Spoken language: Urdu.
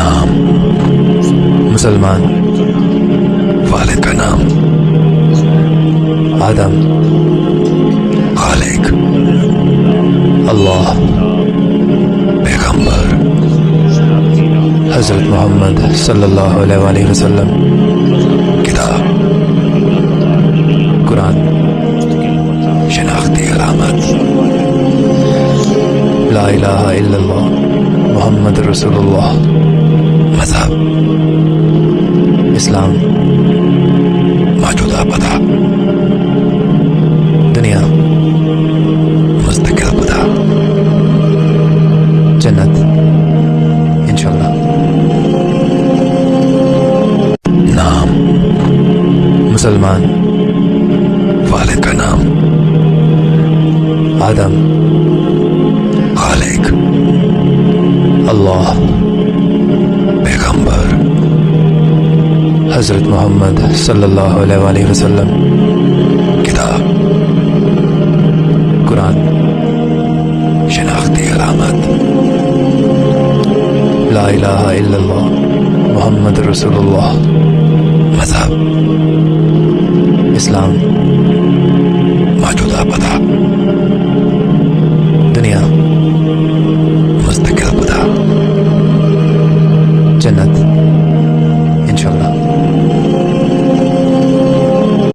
نام مسلمان، والد کا نام آدم، خالق اللہ، پیغمبر حضرت محمد صلی اللہ علیہ وآلہ وسلم، کتاب قرآن، شناختی علامت لا الہ الا اللہ محمد رسول اللہ، مذہب اسلام، موجودہ پتہ دنیا، مستقل پتہ جنت انشاءاللہ۔ نام مسلمان، والد کا نام آدم، خالق اللہ، پیغمبر حضرت محمد صلی اللہ علیہ وآلہ وسلم، کتاب قرآن، شناختی علامت لا الہ الا اللہ محمد رسول اللہ، مذہب اسلام، موجودہ پتہ